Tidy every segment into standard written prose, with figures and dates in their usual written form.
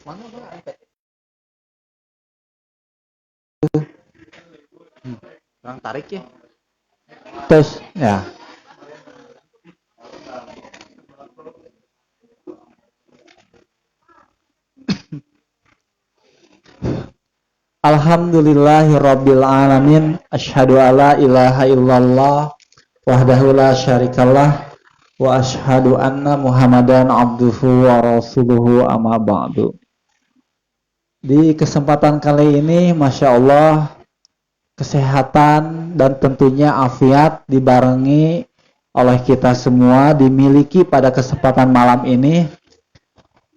Mana Pak? Orang tarik ya. Terus ya. Alhamdulillahirabbil alamin. Asyhadu alla ilaha illallah wahdahu la syarikalah wa asyhadu anna Muhammadan abduhu wa rasuluhu amma ba'du. Di kesempatan kali ini Masya Allah kesehatan dan tentunya afiat dibarengi oleh kita semua dimiliki pada kesempatan malam ini.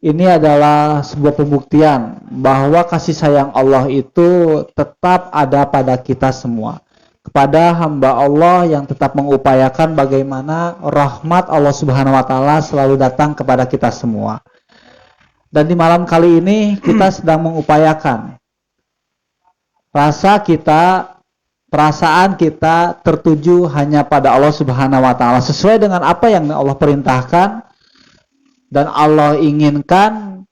Ini adalah sebuah pembuktian bahwa kasih sayang Allah itu tetap ada pada kita semua. Kepada hamba Allah yang tetap mengupayakan bagaimana rahmat Allah Subhanahu wa taala selalu datang kepada kita semua. Dan di malam kali ini kita sedang mengupayakan perasaan kita tertuju hanya pada Allah Subhanahu wa taala sesuai dengan apa yang Allah perintahkan dan Allah inginkan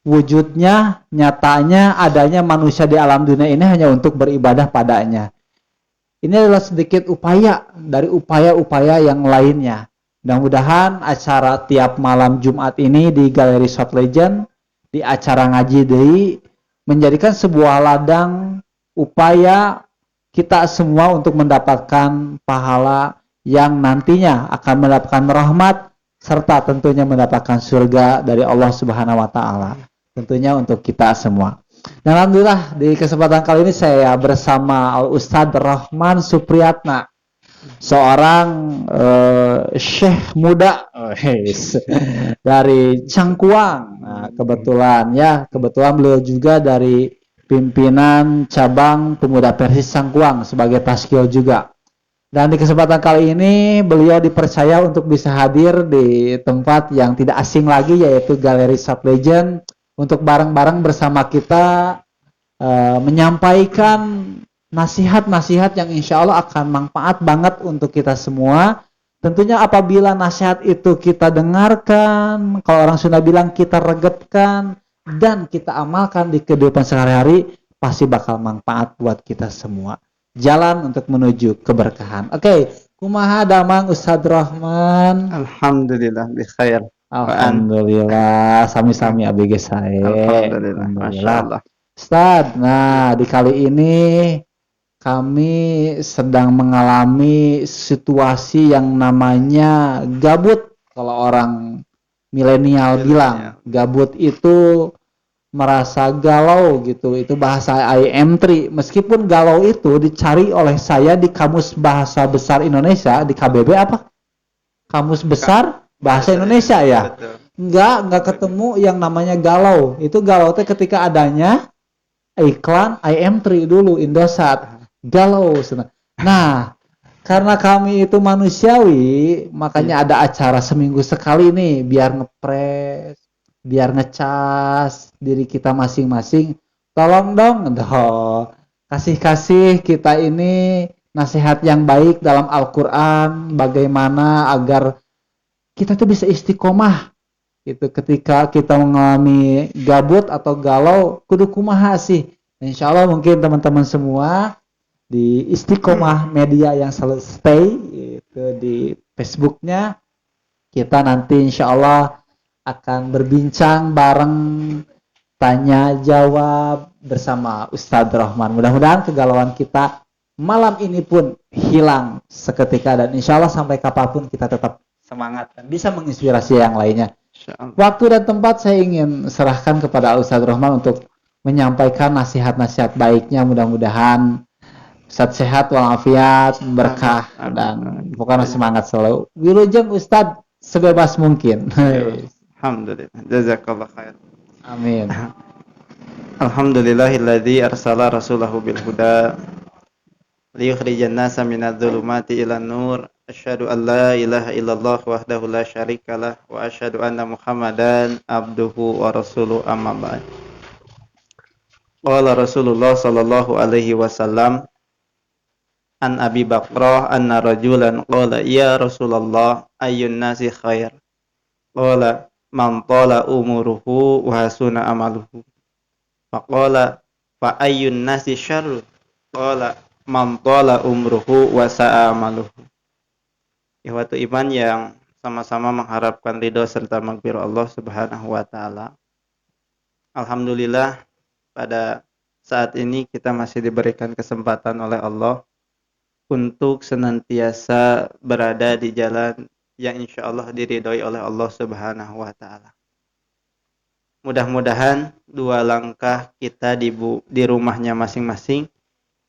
wujudnya, nyatanya adanya manusia di alam dunia ini hanya untuk beribadah padanya. Ini adalah sedikit upaya dari upaya-upaya yang lainnya. Mudah-mudahan acara tiap malam Jumat ini di Galeri Shot Legend, di acara ngaji deui menjadikan sebuah ladang upaya kita semua untuk mendapatkan pahala yang nantinya akan mendapatkan rahmat serta tentunya mendapatkan surga dari Allah Subhanahu wa taala. Tentunya untuk kita semua. Dan alhamdulillah di kesempatan kali ini saya bersama Al Ustadz Rahman Supriyatna, seorang syekh muda dari Cangkuang. Nah, kebetulan beliau juga dari pimpinan cabang Pemuda Persis Cangkuang sebagai taskil juga. Dan di kesempatan kali ini beliau dipercaya untuk bisa hadir di tempat yang tidak asing lagi yaitu Galeri Shot Legend untuk bareng-bareng bersama kita menyampaikan nasihat-nasihat yang insya Allah akan manfaat banget untuk kita semua. Tentunya apabila nasihat itu kita dengarkan, kalau orang Sunda bilang kita regepkan dan kita amalkan di kehidupan sehari-hari, pasti bakal manfaat buat kita semua. Jalan untuk menuju keberkahan. Oke, kumaha damang Ustadz Rahman? Alhamdulillah bi khair. Alhamdulillah, sami-sami abg sae. Alhamdulillah, masyaallah. Ustadz, nah di kali ini kami sedang mengalami situasi yang namanya gabut. Kalau orang milenial bilang, gabut itu merasa galau gitu. Itu bahasa IM3. Meskipun galau itu dicari oleh saya di Kamus Bahasa Besar Indonesia, di KBB apa? Kamus Besar Bahasa Indonesia ya. Enggak ketemu yang namanya galau. Itu galau itu ketika adanya iklan IM3 dulu Indosat. Galau. Nah, karena kami itu manusiawi, makanya ada acara seminggu sekali nih biar ngepres, biar ngecas diri kita masing-masing. Tolong dong, kasih kita ini nasihat yang baik dalam Al-Quran, bagaimana agar kita tuh bisa istiqomah gitu ketika kita mengalami gabut atau galau, kudu kumaha sih. Insya Allah mungkin teman-teman semua di Istiqomah Media yang selalu stay itu di Facebooknya, kita nanti insya Allah akan berbincang bareng tanya jawab bersama Ustadz Rahman. Mudah-mudahan kegalauan kita malam ini pun hilang seketika dan insya Allah sampai kapanpun kita tetap semangat dan bisa menginspirasi yang lainnya. Waktu dan tempat saya ingin serahkan kepada Ustadz Rahman untuk menyampaikan nasihat-nasihat baiknya. Mudah-mudahan Ustadz sehat walafiat, berkah dan pokoknya semangat selalu. Wilujeng Ustadz sebebas mungkin. Alhamdulillah. Jazakallah khair. Amin. Alhamdulillahilladzi arsala rasulahu bil huda liyukhrijan nasa minadh dhulumati ilan nur. Asyhadu an la ilaha illallah wahdahu la syarikalah wa asyhadu anna Muhammadan abduhu wa rasuluhu amma ba'd. Qala Rasulullah sallallahu alaihi wasallam an Abi Bakrah anna rajulan qala ya Rasulullah ayyun nasi khair. Qala man tala umuruhu wa hasuna amaluhu. Faqala fa ayyun nasi syarru? Qala man tala umruhu wa sa'a amaluhu. Ikhwatu iman yang sama-sama mengharapkan ridho serta maghfirah Allah Subhanahu wa taala. Alhamdulillah pada saat ini kita masih diberikan kesempatan oleh Allah untuk senantiasa berada di jalan yang insya Allah diridhoi oleh Allah Subhanahu wa taala. Mudah-mudahan 2 langkah kita di rumahnya masing-masing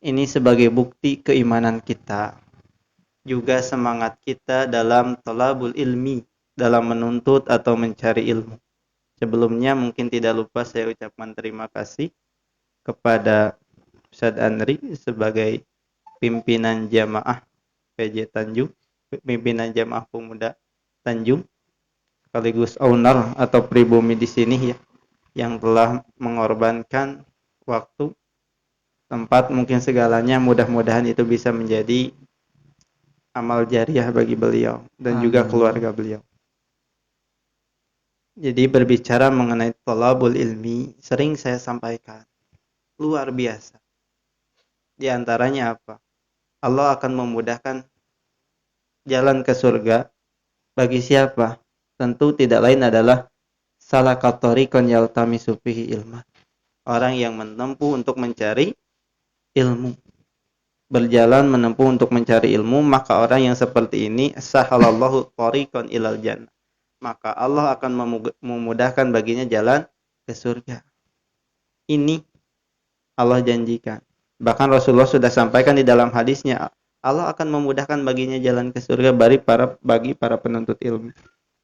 ini sebagai bukti keimanan kita. Juga semangat kita dalam thalabul ilmi, dalam menuntut atau mencari ilmu. Sebelumnya mungkin tidak lupa saya ucapkan terima kasih kepada Ustadz Andri sebagai pimpinan jamaah PJ Tanjung, pimpinan jamaah pemuda Tanjung, sekaligus owner atau pribumi di sini ya, yang telah mengorbankan waktu, tempat, mungkin segalanya. Mudah-mudahan itu bisa menjadi amal jariah bagi beliau dan juga keluarga beliau. Jadi berbicara mengenai thalabul ilmi, sering saya sampaikan, luar biasa. Di antaranya apa? Allah akan memudahkan jalan ke surga bagi siapa? Tentu tidak lain adalah salaka tariqan yaltamisu fihi ilman. Orang yang menempuh untuk mencari ilmu. Berjalan menempuh untuk mencari ilmu, maka orang yang seperti ini sahalallahu tariqan ilal jannah. Maka Allah akan memudahkan baginya jalan ke surga. Ini Allah janjikan. Bahkan Rasulullah sudah sampaikan di dalam hadisnya, Allah akan memudahkan baginya jalan ke surga bagi para penuntut ilmu.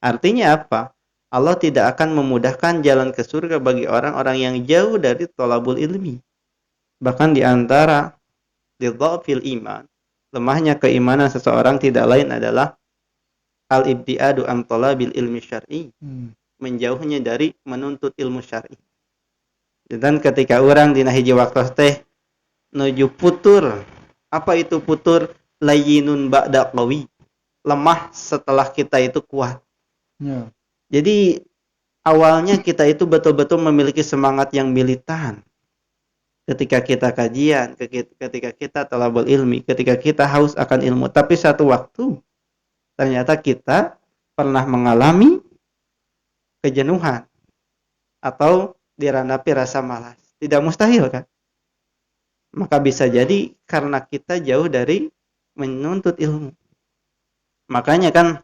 Artinya apa? Allah tidak akan memudahkan jalan ke surga bagi orang-orang yang jauh dari thalabul ilmi. Bahkan di antara dhafil iman, lemahnya keimanan seseorang tidak lain adalah al-ibtiadu an talabil ilmi syar'i, menjauhnya dari menuntut ilmu syar'i. Dan ketika orang dina hiji waktu teh nuju putur, apa itu putur? Layyinun ba'da qawi, lemah setelah kita itu kuat. Ya. Jadi awalnya kita itu betul-betul memiliki semangat yang militan. Ketika kita kajian, ketika kita thalabul ilmi, ketika kita haus akan ilmu. Tapi satu waktu, ternyata kita pernah mengalami kejenuhan. Atau diranapi rasa malas. Tidak mustahil kan? Maka bisa jadi karena kita jauh dari menuntut ilmu. Makanya kan,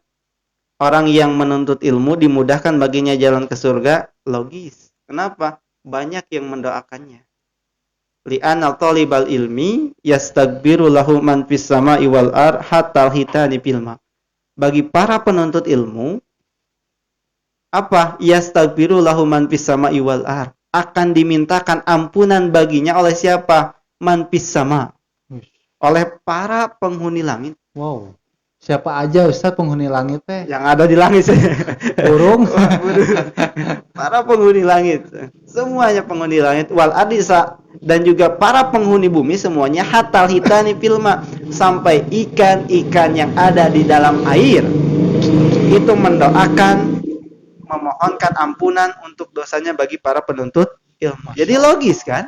orang yang menuntut ilmu dimudahkan baginya jalan ke surga, logis. Kenapa? Banyak yang mendoakannya. Li'anna talibal ilmi yastakbiru lahu man fis sama'i wal ar hatta hitani filma. Bagi para penuntut ilmu, apa? Yastakbiru lahu man fis sama'i wal ar. Akan dimintakan ampunan baginya oleh siapa? Man fis sama. Oleh para penghuni langit. Wow. Siapa aja Ustaz penghuni langit teh? Yang ada di langit. Burung. Para penghuni langit. Semuanya penghuni langit. Wal adisa. Dan juga para penghuni bumi semuanya hatal hitani filma. Sampai ikan-ikan yang ada di dalam air itu mendoakan, memohonkan ampunan untuk dosanya bagi para penuntut ilmu. Jadi logis kan?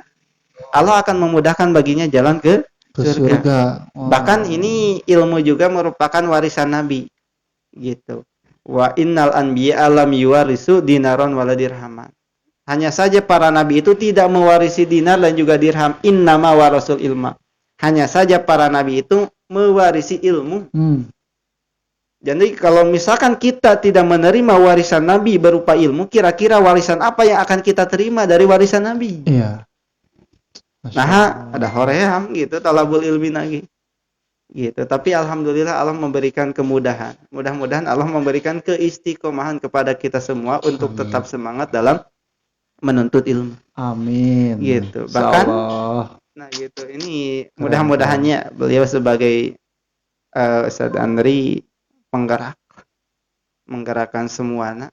Allah akan memudahkan baginya jalan ke surga. Wow. Bahkan ini ilmu juga merupakan warisan Nabi. Gitu. Wa innal anbiya lam yuwarisu dinaron wala dirhaman. Hanya saja para nabi itu tidak mewarisi dinar dan juga dirham. Innama warasul ilma. Hanya saja para nabi itu mewarisi ilmu. Jadi kalau misalkan kita tidak menerima warisan nabi berupa ilmu, kira-kira warisan apa yang akan kita terima dari warisan nabi? Iya. Nah, ada hoream gitu, talabul ilmi lagi. Gitu. Tapi alhamdulillah Allah memberikan kemudahan. Mudah-mudahan Allah memberikan keistiqomahan kepada kita semua untuk tetap semangat dalam menuntut ilmu. Amin. Gitu. Bahkan nah gitu. Ini mudah-mudahannya beliau sebagai Ustadz Andri menggerakkan semuanya.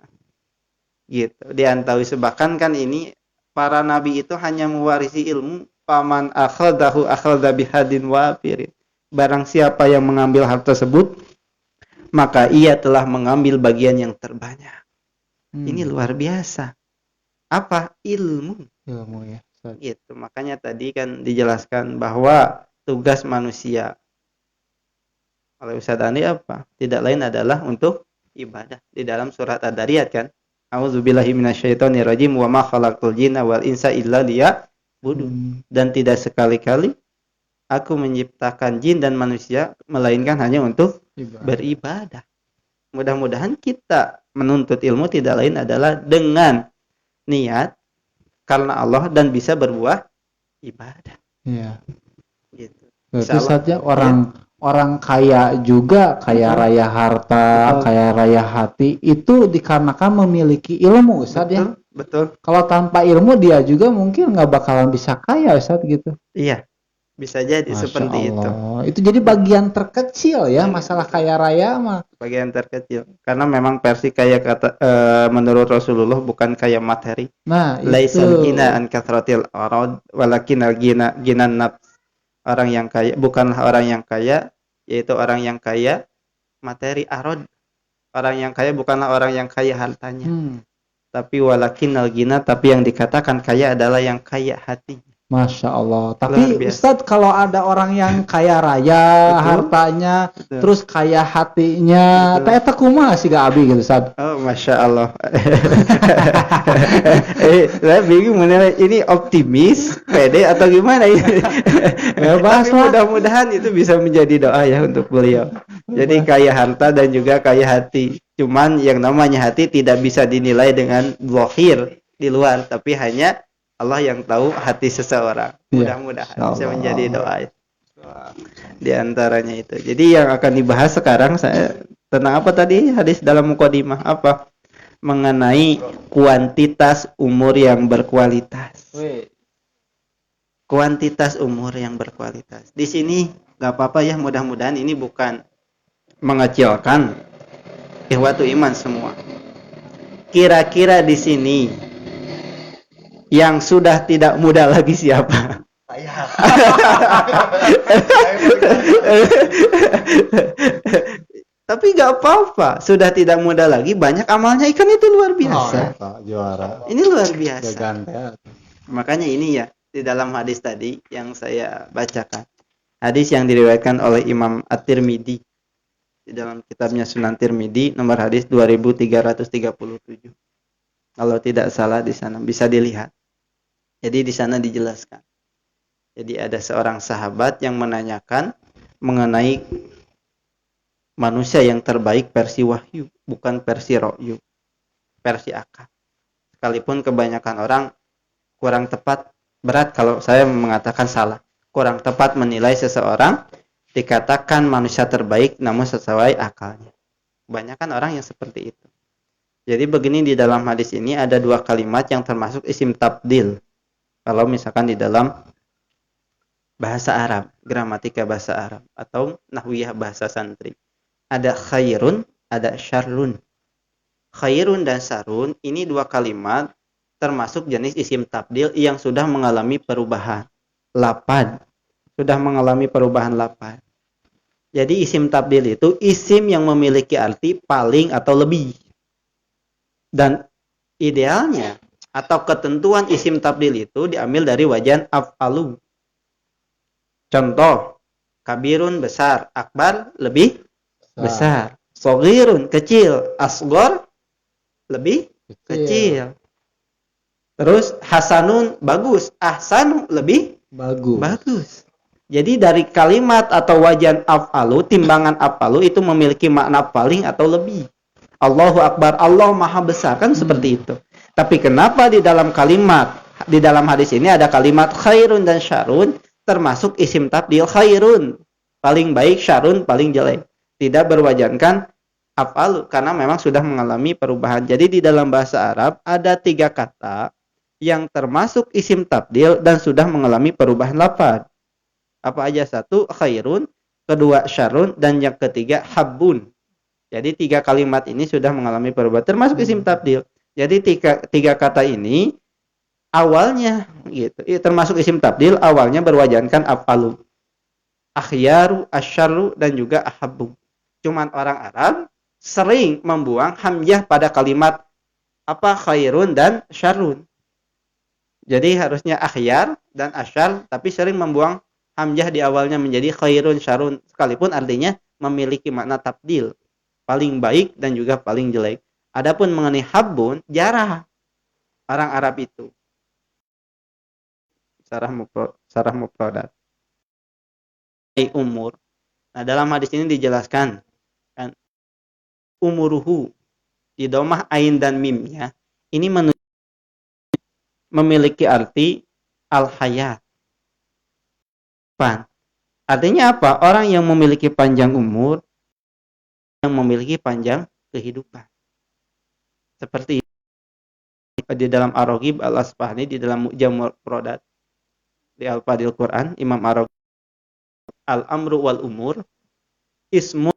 Gitu. Diantawi bahkan kan ini para nabi itu hanya mewarisi ilmu. Paman akhadahu akhadha bihadin wafirin. Barang siapa yang mengambil hal tersebut, maka ia telah mengambil bagian yang terbanyak. Ini luar biasa. Apa? Ilmu. Ilmu ya. Ustaz. Gitu. Makanya tadi kan dijelaskan bahwa tugas manusia oleh Ustaz Andi apa? Tidak lain adalah untuk ibadah. Di dalam surat Ad-Dariyat kan, A'udzubillahi minasyaitonirrajim wa ma khalaqtul jinna wal insa illa liya'budun. Dan tidak sekali-kali aku menciptakan jin dan manusia melainkan hanya untuk beribadah. Mudah-mudahan kita menuntut ilmu tidak lain adalah dengan niat karena Allah dan bisa berbuah ibadah. Iya. Gitu. Berarti Insyaallah. saja orang kaya juga, kaya Betul. raya harta, Betul. kaya raya hati itu dikarenakan memiliki ilmu, Ustaz ya. Betul. Kalau tanpa ilmu dia juga mungkin nggak bakalan bisa kaya, Ustaz gitu. Iya. Bisa jadi Masya seperti itu. Allah. Itu jadi bagian terkecil ya masalah kaya raya mah. Bagian terkecil. Karena memang versi kaya menurut Rasulullah bukan kaya materi. Nah, Laisal itu. gina an kathratil arad walakinal ginan nafs. Orang yang kaya bukanlah orang yang kaya, yaitu orang yang kaya materi arad. Orang yang kaya bukanlah orang yang kaya hartanya. Tapi walakinal gina, tapi yang dikatakan kaya adalah yang kaya hati. Masya Allah. Luar Tapi biasa. Ustadz kalau ada orang yang kaya raya Betul. hartanya, Betul. terus kaya hatinya, Betul. eta kumaha sih gak abi gitu Ustadz? Oh, Masya Allah. Saya bingung menilai ini optimis, pede atau gimana ini. Bebas Tapi lah. mudah-mudahan itu bisa menjadi doa ya untuk beliau. Jadi kaya harta dan juga kaya hati. Cuman yang namanya hati tidak bisa dinilai dengan zahir di luar, tapi hanya Allah yang tahu hati seseorang. Mudah-mudahan bisa menjadi doa ya. Di antaranya itu. Jadi yang akan dibahas sekarang saya tentang apa tadi? Hadis dalam mukadimah apa? Mengenai kuantitas umur yang berkualitas. Kuantitas umur yang berkualitas. Di sini enggak apa-apa ya, mudah-mudahan ini bukan mengecilkan ikhwatu iman semua. Kira-kira di sini yang sudah tidak muda lagi siapa? Saya. Tapi nggak apa-apa, sudah tidak muda lagi, banyak amalnya, ikan itu luar biasa. Juara. Ini luar biasa. Gagante. Makanya ini ya, di dalam hadis tadi yang saya bacakan. Hadis yang diriwayatkan oleh Imam At-Tirmidzi di dalam kitabnya Sunan Tirmidzi, nomor hadis 2337. Kalau tidak salah di sana bisa dilihat. Jadi di sana dijelaskan. Jadi ada seorang sahabat yang menanyakan mengenai manusia yang terbaik versi wahyu, bukan versi ro'yu, versi akal. Sekalipun kebanyakan orang kurang tepat, berat kalau saya mengatakan salah. Kurang tepat menilai seseorang dikatakan manusia terbaik namun sesuai akalnya. Kebanyakan orang yang seperti itu. Jadi begini, di dalam hadis ini ada dua kalimat yang termasuk isim tabdil. Kalau misalkan di dalam bahasa Arab, gramatika bahasa Arab atau nahwiyah bahasa santri, ada khairun, ada syarrun. Khairun dan syarrun ini dua kalimat termasuk jenis isim tabdil yang sudah mengalami perubahan lafaz, sudah mengalami perubahan lafaz. Jadi isim tabdil itu isim yang memiliki arti paling atau lebih. Dan idealnya atau ketentuan isim tabdil itu diambil dari wajan af'alu. Contoh, kabirun besar, akbar lebih besar, shogirun kecil, asghar lebih kecil. Terus hasanun bagus, ahsanu lebih bagus. Jadi dari kalimat atau wajan af'alu, timbangan af'alu itu memiliki makna paling atau lebih. Allahu Akbar, Allah Maha Besar, kan seperti itu. Tapi kenapa di dalam kalimat, di dalam hadis ini ada kalimat khairun dan syarun, termasuk isim tabdil khairun, paling baik, syarun, paling jelek. Tidak berwajankan af'alu, karena memang sudah mengalami perubahan. Jadi di dalam bahasa Arab ada 3 kata yang termasuk isim tabdil dan sudah mengalami perubahan lafaz. Apa aja? 1, khairun, 2, syarun, dan yang ketiga habbun. Jadi 3 kalimat ini sudah mengalami perubahan, termasuk isim tabdil. Jadi 3 kata ini awalnya gitu, termasuk isim tabdil, awalnya berwajankan af'alu. Akhyaru, asyarru, dan juga ahabbu. Cuman orang Arab sering membuang hamzah pada kalimat apa khairun dan syarrun. Jadi harusnya akhyar dan asyar, tapi sering membuang hamzah di awalnya menjadi khairun syarrun, sekalipun artinya memiliki makna tabdil, paling baik dan juga paling jelek. Adapun mengenai habbun, jarah orang Arab itu. Sarah mufradat. Umur. Nah, dalam hadis ini dijelaskan kan umuruhu di domah ain dan mimnya ini memiliki arti al-hayat. Artinya apa? Orang yang memiliki panjang umur, yang memiliki panjang kehidupan. Seperti di dalam Ar-Raghib Al-Asfahani, di dalam Mu'jamul Prodat, di Al-Fadil Quran, Imam Ar-Raghib, al-amru wal umur ismu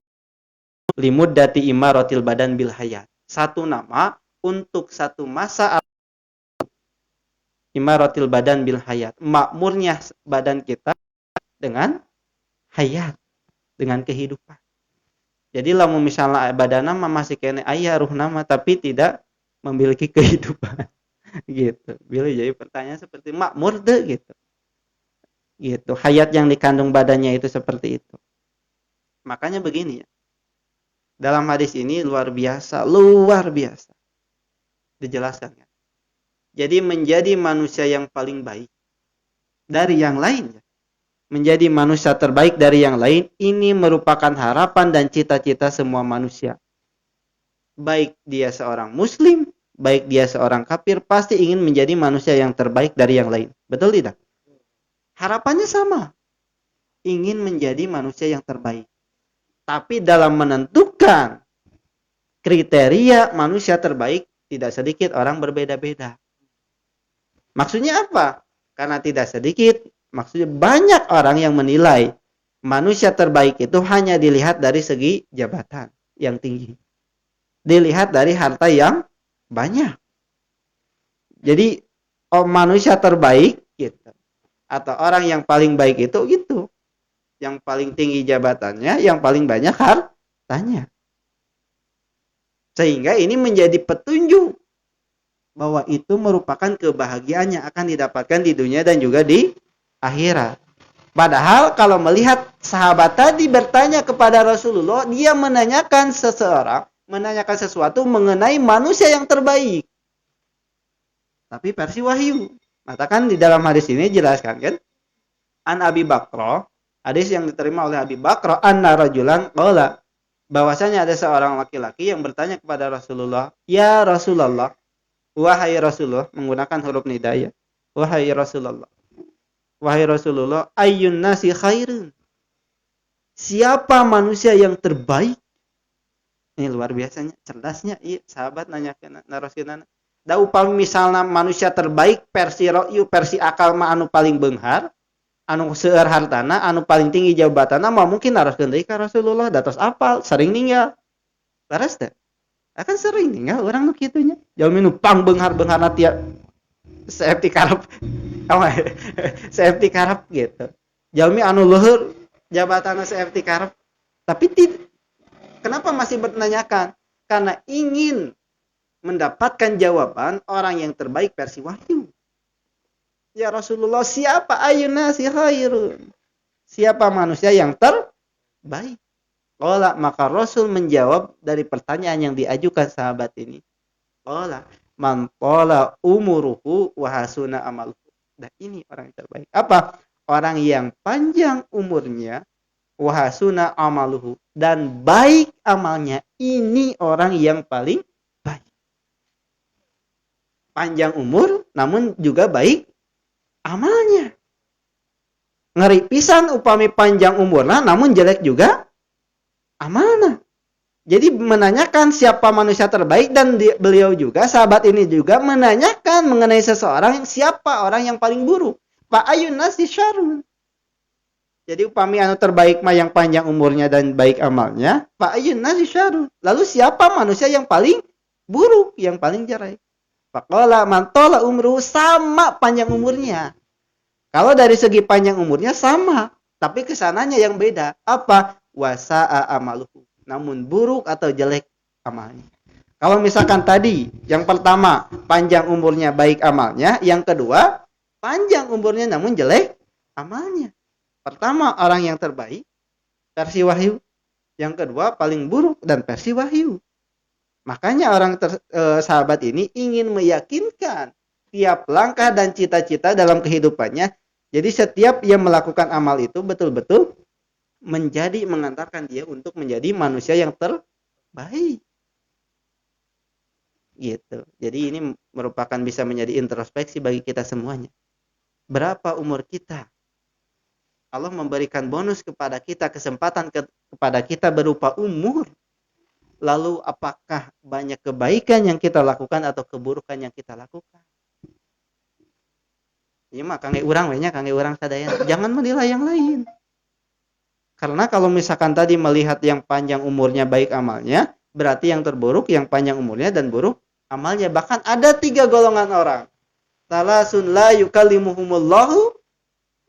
limuddati imaratil badan bil hayat. Satu nama untuk satu masa imaratil badan bil hayat, makmurnya badan kita dengan hayat, dengan kehidupan. Jadi lamun misalnya badan nama masih kena aya ruh nama tapi tidak memiliki kehidupan. Gitu. Bila jadi pertanyaan seperti makmur deh gitu. Gitu. Hayat yang dikandung badannya itu seperti itu. Makanya begini ya. Dalam hadis ini luar biasa dijelaskan ya. Jadi menjadi manusia yang paling baik dari yang lain, menjadi manusia terbaik dari yang lain, ini merupakan harapan dan cita-cita semua manusia. Baik dia seorang muslim, baik dia seorang kafir, pasti ingin menjadi manusia yang terbaik dari yang lain. Betul tidak? Harapannya sama. Ingin menjadi manusia yang terbaik. Tapi dalam menentukan kriteria manusia terbaik, tidak sedikit orang berbeda-beda. Maksudnya apa? Karena tidak sedikit, maksudnya banyak orang yang menilai manusia terbaik itu hanya dilihat dari segi jabatan yang tinggi. Dilihat dari harta yang banyak. Jadi manusia terbaik gitu. Atau orang yang paling baik itu gitu. Yang paling tinggi jabatannya, yang paling banyak hartanya. Sehingga ini menjadi petunjuk bahwa itu merupakan kebahagiaan yang akan didapatkan di dunia dan juga di akhirat. Padahal kalau melihat sahabat tadi bertanya kepada Rasulullah, dia menanyakan sesuatu mengenai manusia yang terbaik. Tapi versi wahyu. Katakan di dalam hadis ini jelaskan kan? An Abi Bakr, hadis yang diterima oleh Abi Bakr, anna rajulan qala, bahwasanya ada seorang laki-laki yang bertanya kepada Rasulullah, "Ya Rasulullah, wahai Rasulullah," menggunakan huruf nida ya. "Wahai Rasulullah, wahai Rasulullah, ayyun nasi khairun?" Siapa manusia yang terbaik? Ini luar biasanya, cerdasnya. Iya, sahabat nanya ke naraskeunana. Da upami misalna manusia terbaik versi ra'yu, versi akal mah anu paling beunghar, anu seueur hartana, anu paling tinggi jabatanna mah mungkin naraskeun deui ka Rasulullah, datos apal, sering ninggal. Laras teh? Akan sering ninggal urang nu kitu nya. Jalmi nu pang beunghar-beungharna tiap safety karep. Safety karep gitu. Jalmi anu leuheur jabatanna safety karep. Tapi kenapa masih menanyakan? Karena ingin mendapatkan jawaban orang yang terbaik versi wahyu. Ya Rasulullah, siapa ayyuna si khairun? Siapa manusia yang terbaik? Qala, maka Rasul menjawab dari pertanyaan yang diajukan sahabat ini. Qala, man qala umuruhu wa hasuna amaluhu. Nah, ini orang yang terbaik. Apa? Orang yang panjang umurnya, wa hasuna amaluhu, dan baik amalnya. Ini orang yang paling baik. Panjang umur namun juga baik amalnya. Ngeri pisan upami panjang umurna namun jelek juga amalna. Jadi menanyakan siapa manusia terbaik, dan beliau juga, sahabat ini juga menanyakan mengenai seseorang, siapa orang yang paling buruk. Fa ayyun nasi syarrun. Jadi upami anu terbaik mah yang panjang umurnya dan baik amalnya, fa ayyun nasi syarrun. Lalu siapa manusia yang paling buruk, yang paling jelek? Faqala man tala umruhu, sama panjang umurnya. Kalau dari segi panjang umurnya sama, tapi kesananya yang beda. Apa? Wasa'a amaluhu. Namun buruk atau jelek amalnya. Kalau misalkan tadi yang pertama panjang umurnya baik amalnya, yang kedua panjang umurnya namun jelek amalnya. Pertama orang yang terbaik versi wahyu, yang kedua paling buruk dan versi wahyu. Makanya sahabat ini ingin meyakinkan tiap langkah dan cita-cita dalam kehidupannya. Jadi setiap ia melakukan amal itu betul-betul mengantarkan dia untuk menjadi manusia yang terbaik. Gitu. Jadi ini merupakan bisa menjadi introspeksi bagi kita semuanya. Berapa umur kita? Allah memberikan bonus kepada kita, kesempatan kepada kita berupa umur. Lalu apakah banyak kebaikan yang kita lakukan atau keburukan yang kita lakukan? Ini mah kange urang sadaya. Jangan menilai yang lain. Karena kalau misalkan tadi melihat yang panjang umurnya baik amalnya, berarti yang terburuk yang panjang umurnya dan buruk amalnya. Bahkan ada 3 golongan orang. Salasun la yukallimuhumullahu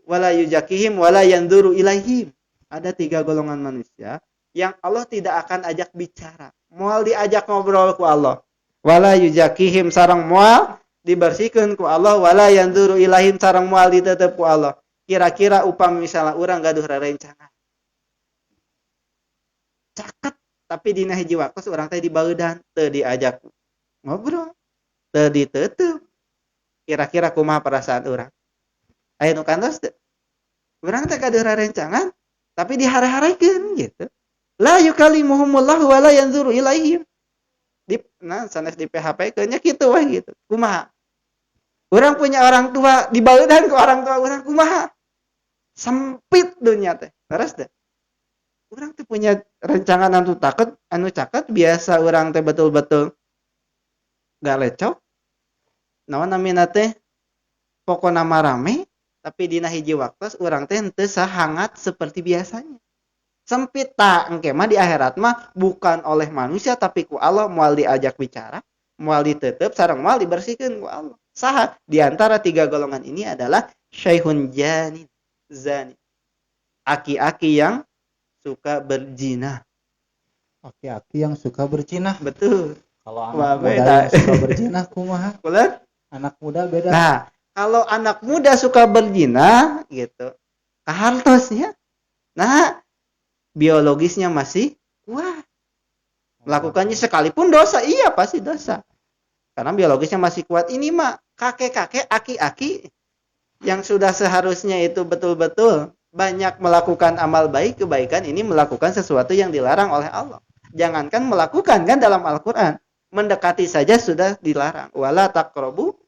wala yuzakihim wala yanduru ilaihim. Ada 3 golongan manusia yang Allah tidak akan ajak bicara. Moal diajak ngobrol ku Allah. Wala yuzakihim sareng moal dibersihkeun ku Allah, wala yanduru ilaihim sareng moal ditetep ku Allah. Kira-kira upami misalnya urang gaduh rerencangan. Caket tapi dina hiji waktu urang teh dibaeudan teu diajak ngobrol, teu ditetep. Kira-kira kumaha perasaan urang? Aya nu kantos teu? Urang teh gaduh rerencangan tapi dihare-harekeun gitu. La yukallimuhumullahu wa la yanzuru ilaihim. Sanes di PHP keunnya kitu we gitu. Kumaha? Urang punya orang tua dibaeudan ku orang tua urang kumaha? Sempit dunya teh. Terus teh. Urang teh punya rencangan anu caket biasa urang teh betul-betul galecok. Naon namina teh? Pokona mah rame tapi dina hiji waktu urang teh teu sahangat seperti biasanya. Sempit tak engke mah di akhirat mah bukan oleh manusia tapi ku Allah moal diajak bicara, moal ditetep sareng moal dibersihkeun ku Allah. Saha di antara 3 golongan ini adalah syaikhun zani. Aki-aki yang suka berzina. Aki-aki yang suka berzina. Betul. Kalau anak muda yang suka berzina kumaha? Betul? Anak muda beda. Nah, kalau anak muda suka berzina gitu, kahartosnya. Nah, biologisnya masih kuat. Melakukannya sekalipun dosa, iya pasti dosa. Karena biologisnya masih kuat. Ini mah kakek-kakek, aki-aki yang sudah seharusnya itu betul-betul banyak melakukan amal baik, kebaikan, ini melakukan sesuatu yang dilarang oleh Allah. Jangankan melakukan kan dalam Al-Qur'an, mendekati saja sudah dilarang. Wala taqrabu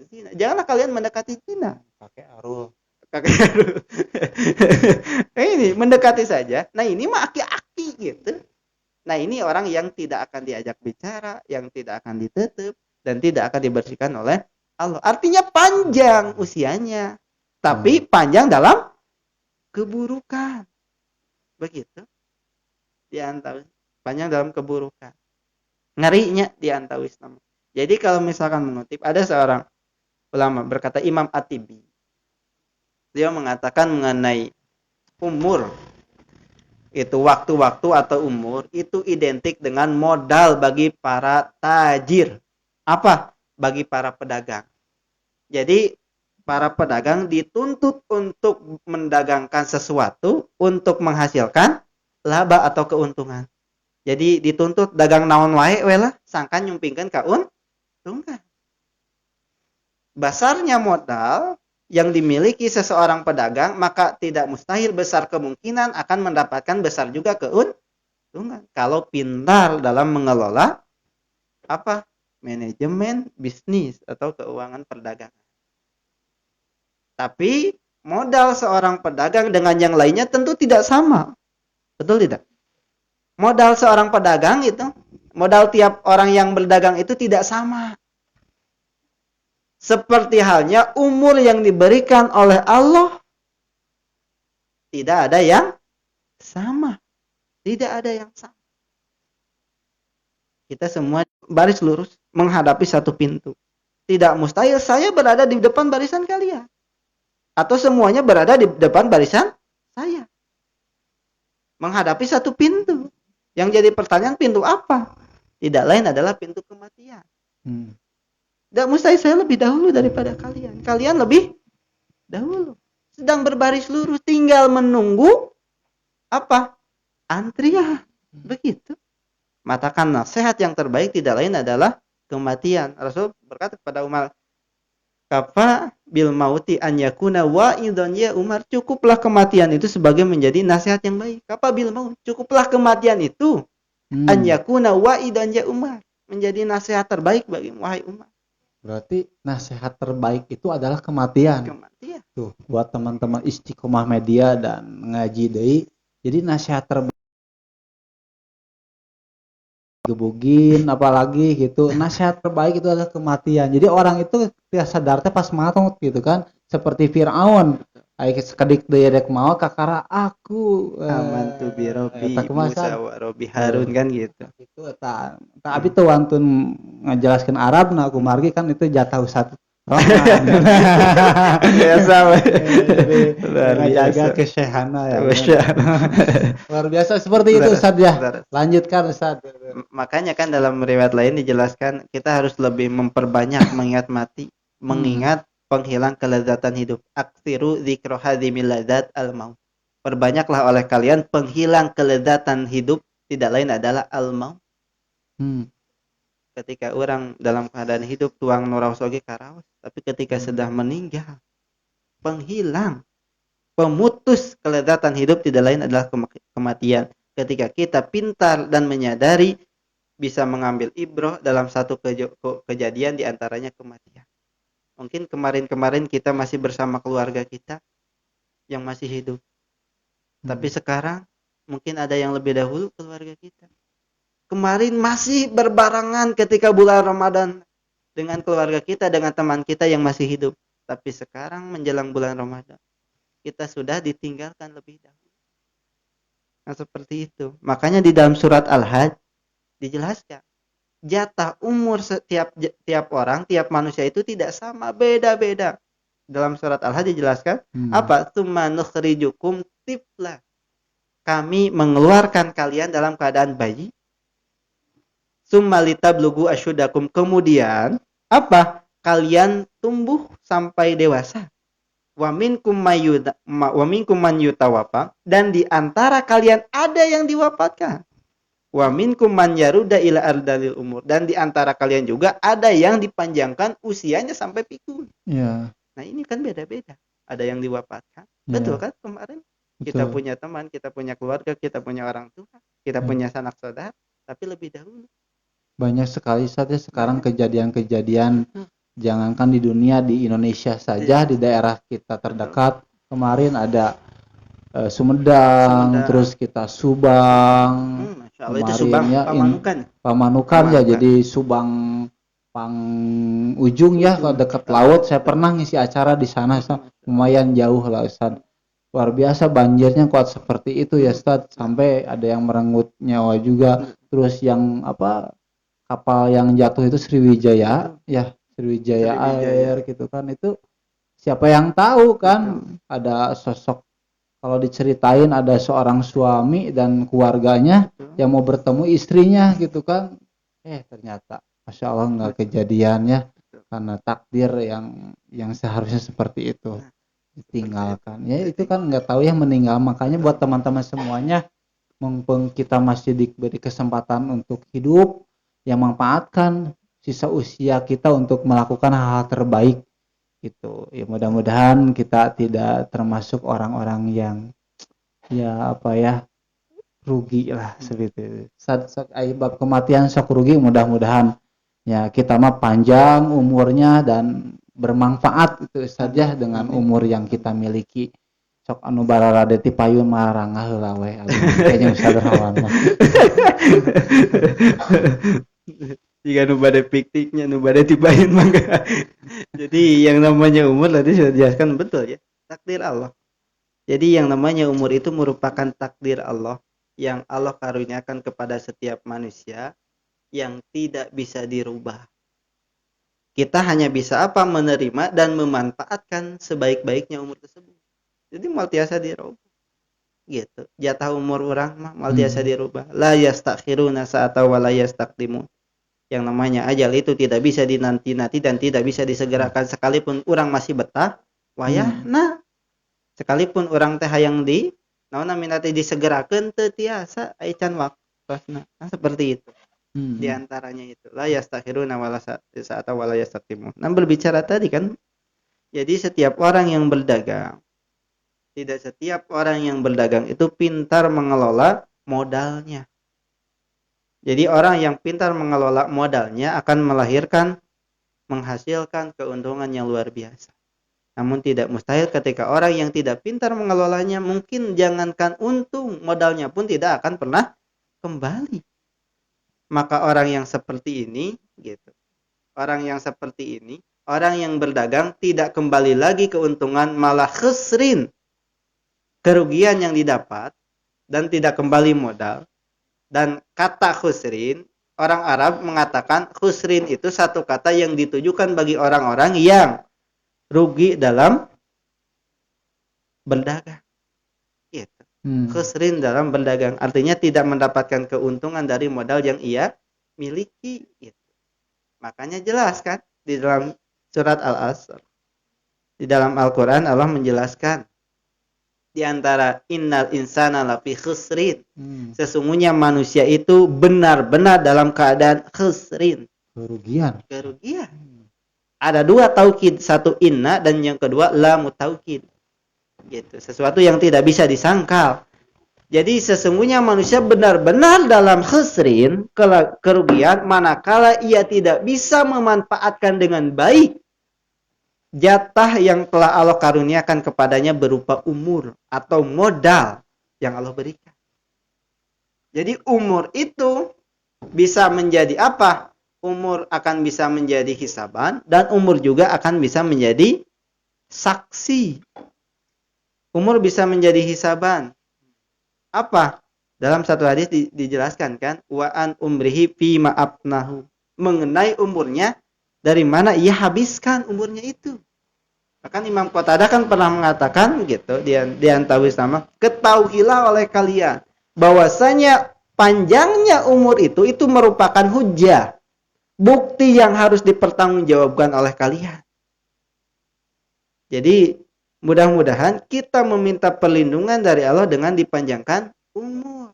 zina. Janganlah kalian mendekati zina. Pakai arul. Ini mendekati saja. Nah ini mah aki-aki gitu. Nah ini orang yang tidak akan diajak bicara, yang tidak akan ditetep dan tidak akan dibersihkan oleh Allah. Artinya panjang usianya, tapi panjang dalam keburukan. Begitu. Diantawis panjang dalam keburukan. Ngerinya diantawis nama. Jadi kalau misalkan mengutip, ada seorang ulama berkata, Imam At-Tibi. Dia mengatakan mengenai umur, itu waktu-waktu atau umur, itu identik dengan modal bagi para tajir. Apa? Bagi para pedagang. Jadi para pedagang dituntut untuk mendagangkan sesuatu untuk menghasilkan laba atau keuntungan. Jadi dituntut dagang naon wae lah, sangkan nyumpingkeun ka untungan. Basarnya modal yang dimiliki seseorang pedagang, maka tidak mustahil besar kemungkinan akan mendapatkan besar juga keuntungan. Kalau pintar dalam mengelola apa? Manajemen bisnis atau keuangan perdagangan. Tapi modal seorang pedagang dengan yang lainnya tentu tidak sama. Betul tidak? Modal seorang pedagang itu, modal tiap orang yang berdagang itu tidak sama. Seperti halnya umur yang diberikan oleh Allah tidak ada yang sama. Tidak ada yang sama. Kita semua baris lurus menghadapi satu pintu. Tidak mustahil saya berada di depan barisan kalian. Atau semuanya berada di depan barisan saya. Menghadapi satu pintu. Yang jadi pertanyaan, pintu apa? tidak lain adalah pintu kematian. Hmm. Tidak mustahil saya lebih dahulu daripada kalian. Kalian lebih dahulu. Sedang berbaris lurus, tinggal menunggu apa? Antrian. Begitu. Matakan nasihat yang terbaik tidak lain adalah kematian. Rasul berkata kepada Umar, kafa bil mauti an yakuna wa'idhan ya Umar, cukuplah kematian itu sebagai menjadi nasihat yang baik. Kafa bil maut, cukuplah kematian itu an yakuna wa'idhan ya Umar, menjadi nasihat terbaik bagi wahai Umar. Berarti nasihat terbaik itu adalah kematian. Kematian. Tuh, buat teman-teman Istiqomah Media dan ngaji deui. Jadi nasihat terbaik gebugin apalagi gitu. Nasihat terbaik itu adalah kematian. Jadi orang itu tidak sadar teh pas maut gitu kan. Seperti Firaun. Aya sekedik deui rek maot kakara aku Amantu bi Rabbi eta kumaha Musa wa Rabbi Harun kan gitu. itu eta abi tuh wantun ngajelaskeun Arabna aku margi kan itu jatah Ustaz Rahman. Biasa. Jadi Luar ngajaga biasa. kesehana ya. Masya Allah. Luar biasa seperti itu Ustaz ya. Saudara. Lanjutkan Ustaz. Makanya kan dalam riwayat lain dijelaskan kita harus lebih memperbanyak mengingat mati, mengingat penghilang kelezatan hidup. Aktsiru dzikra hadzimil ladzat al-maut. Perbanyaklah oleh kalian penghilang kelezatan hidup, tidak lain adalah al-maut. Ketika orang dalam keadaan hidup tuang nuraos oge karaos, tapi ketika sudah meninggal, penghilang, pemutus kelezatan hidup tidak lain adalah kematian. Ketika kita pintar dan menyadari, bisa mengambil ibrah dalam satu kejadian diantaranya kematian. Mungkin kemarin-kemarin kita masih bersama keluarga kita yang masih hidup. Tapi sekarang mungkin ada yang lebih dahulu keluarga kita. Kemarin masih berbarengan ketika bulan Ramadan dengan keluarga kita, dengan teman kita yang masih hidup. Tapi sekarang menjelang bulan Ramadan, kita sudah ditinggalkan lebih dahulu. Nah seperti itu. Makanya di dalam surat Al-Hajj dijelaskan, jatah umur tiap orang, tiap manusia itu tidak sama, beda-beda. Dalam surat Al-Hajj dijelaskan, apa? Tsumma nukhrijukum tifla. Kami mengeluarkan kalian dalam keadaan bayi. Tsumma litablugu asyudakum. Kemudian, apa? Kalian tumbuh sampai dewasa. Wa minkum man yutawafa. Dan di antara kalian ada yang diwafatkan. Wa minkum man yaruda ila ardalil umur, dan di antara kalian juga ada yang dipanjangkan usianya sampai pikun. Ya. Nah, ini kan beda-beda. Ada yang diwafatkan. Betul kan kemarin? Betul. Kita punya teman, kita punya keluarga, kita punya orang tua, kita punya sanak saudara, tapi lebih dahulu. Banyak sekali saja sekarang kejadian-kejadian jangankan di dunia, di Indonesia saja, di daerah kita terdekat. Kemarin ada Sumedang, terus kita Subang. Kemarin itu Subang, Pamanukan ya, jadi Subang Pang ujung ya, kalau dekat laut. Saya pernah ngisi acara di sana, lumayan jauh lah Ustaz. Luar biasa banjirnya kuat seperti itu ya Ustaz, sampai ada yang merenggut nyawa juga. Terus yang kapal yang jatuh itu Sriwijaya ya, Sriwijaya Air gitu kan, itu siapa yang tahu kan. Ada sosok, kalau diceritain ada seorang suami dan keluarganya yang mau bertemu istrinya gitu kan, ternyata Masya Allah nggak kejadian ya, karena takdir yang seharusnya seperti itu ditinggalkan ya. Itu kan nggak tahu yang meninggal. Makanya buat teman-teman semuanya, mumpung kita masih diberi kesempatan untuk hidup, yang manfaatkan sisa usia kita untuk melakukan hal-hal terbaik gitu ya. Mudah-mudahan kita tidak termasuk orang-orang yang rugi lah seperti itu. Saat bab kematian sok rugi, mudah-mudahan ya kita mah panjang umurnya dan bermanfaat itu saja dengan umur yang kita miliki. Sok anu bararade ti payun marangah heula we kayaknya Ustaz Rahman. Jika nu bade pikniknya, nu bade tibain mangga. Jadi yang namanya umur tadi sudah dijelaskan betul ya, takdir Allah. Jadi yang namanya umur itu merupakan takdir Allah yang Allah karuniakan kepada setiap manusia yang tidak bisa dirubah. Kita hanya bisa menerima dan memanfaatkan sebaik-baiknya umur tersebut. Jadi mal tiasa dirubah. gitu. Jatah umur orang mah mal biasa dirubah. La yastakhiruna sa'ata wa la yastaqdimun. Yang namanya ajal itu tidak bisa dinanti-nanti dan tidak bisa disegerakan sekalipun orang masih betah wayahna. Sekalipun orang teh hayang di naonna minati disegerakeun teu tiasa ai can waktosna. Nah, seperti itu. Di antaranya itu la yastakhiruna wa la sa'ata wa la yastaqdimun. Nah, berbicara tadi kan, jadi setiap orang yang berdagang, tidak setiap orang yang berdagang itu pintar mengelola modalnya. Jadi orang yang pintar mengelola modalnya akan menghasilkan keuntungan yang luar biasa. Namun tidak mustahil ketika orang yang tidak pintar mengelolanya, mungkin jangankan untung, modalnya pun tidak akan pernah kembali. Maka orang yang seperti ini, gitu. Orang yang seperti ini, orang yang berdagang tidak kembali lagi keuntungan, malah khusrin, kerugian yang didapat dan tidak kembali modal. Dan kata khusrin, orang Arab mengatakan khusrin itu satu kata yang ditujukan bagi orang-orang yang rugi dalam berdagang. Gitu. Khusrin dalam berdagang artinya tidak mendapatkan keuntungan dari modal yang ia miliki. Gitu. Makanya jelas kan di dalam surat Al-Asr, di dalam Al-Quran Allah menjelaskan di antara innal insana lafi khusrin. Sesungguhnya manusia itu benar-benar dalam keadaan khusrin. Kerugian. Ada dua taukid, satu inna dan yang kedua lamu taukid. Gitu. Sesuatu yang tidak bisa disangkal. Jadi sesungguhnya manusia benar-benar dalam khusrin, kerugian, manakala ia tidak bisa memanfaatkan dengan baik jatah yang telah Allah karuniakan kepadanya berupa umur atau modal yang Allah berikan. Jadi umur itu bisa menjadi apa? Umur akan bisa menjadi hisaban dan umur juga akan bisa menjadi saksi. Umur bisa menjadi hisaban. Apa? Dalam satu hadis dijelaskan kan, wa an umrihi fi ma afnahu. Mengenai umurnya, dari mana ia habiskan umurnya itu. Bahkan Imam Qatadah kan pernah mengatakan gitu di antara sama, ketahuilah oleh kalian bahwasanya panjangnya umur itu merupakan hujjah, bukti yang harus dipertanggungjawabkan oleh kalian. Jadi mudah-mudahan kita meminta perlindungan dari Allah dengan dipanjangkan umur.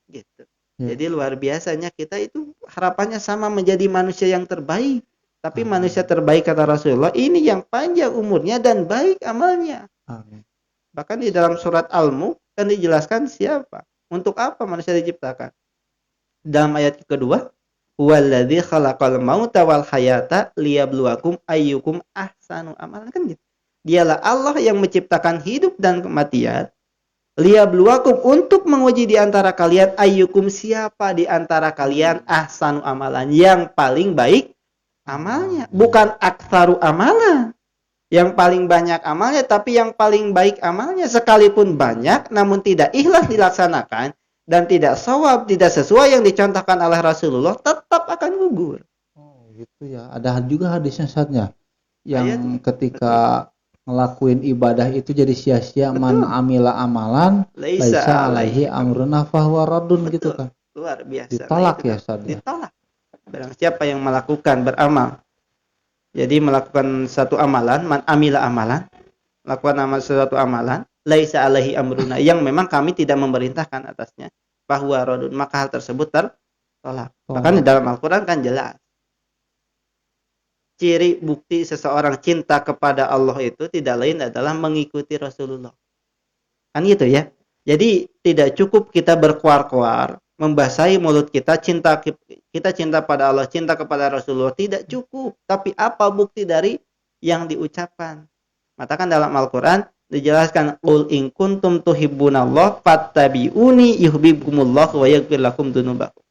Gitu. Jadi luar biasanya kita itu harapannya sama menjadi manusia yang terbaik. Tapi manusia terbaik kata Rasulullah ini yang panjang umurnya dan baik amalnya. Amin. Bahkan di dalam surat Al-Mulk kan dijelaskan siapa, untuk apa manusia diciptakan. Dalam ayat kedua, "Huwallazi khalaqal mauta wal hayata liyabluwakum ayyukum ahsanu amalan." Kan gitu. Dialah Allah yang menciptakan hidup dan kematian. Liyabluwakum, untuk menguji di antara kalian ayyukum, siapa di antara kalian ahsanu amalan, yang paling baik amalnya, bukan aktsaru amalan yang paling banyak amalnya, tapi yang paling baik amalnya. Sekalipun banyak namun tidak ikhlas dilaksanakan dan tidak shawab, tidak sesuai yang dicontohkan oleh Rasulullah, tetap akan gugur. Oh gitu ya, ada juga hadisnya saatnya yang ketika ngelakuin ibadah itu jadi sia-sia. Man amila amalan laisa alaihi amruna fahuwa raddun. Gitu kan, luar biasa. Ditolak ya saatnya. Ditolak. Barang siapa yang melakukan, beramal, jadi melakukan satu amalan, man amila amalan, lakukan suatu amalan, laisa alaihi amruna, yang memang kami tidak memerintahkan atasnya, bahwa radun, maka hal tersebut tertolak. Bahkan di dalam Al-Quran kan jelas. Ciri bukti seseorang cinta kepada Allah itu tidak lain adalah mengikuti Rasulullah. Kan gitu ya. Jadi tidak cukup kita berkuar-kuar, membasahi mulut kita cinta pada Allah, cinta kepada Rasulullah, tidak cukup. Tapi apa bukti dari yang diucapkan? Matakan dalam Al-Quran dijelaskan, qul in kuntum tuhibbunallah fattabi'uni yuhibbukumullah wa yaghfir lakum dzunubakum.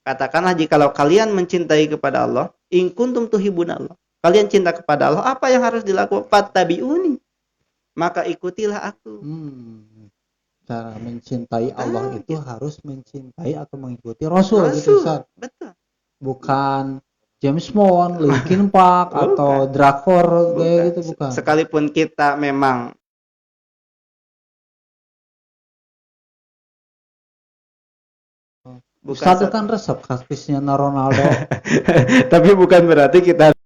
Katakanlah jikalau kalian mencintai kepada Allah, in kuntum tuhibbunallah, kalian cinta kepada Allah, apa yang harus dilakukan? Fattabi'uni, maka ikutilah aku. Cara mencintai Allah itu harus mencintai atau mengikuti Rasul. Gitu, Ustaz. Betul. Bukan James Bond, Linkin Park atau drakor kayak gitu, bukan. Sekalipun kita memang Ustaz itu kan resep khas Cristiano Ronaldo. Tapi bukan berarti kita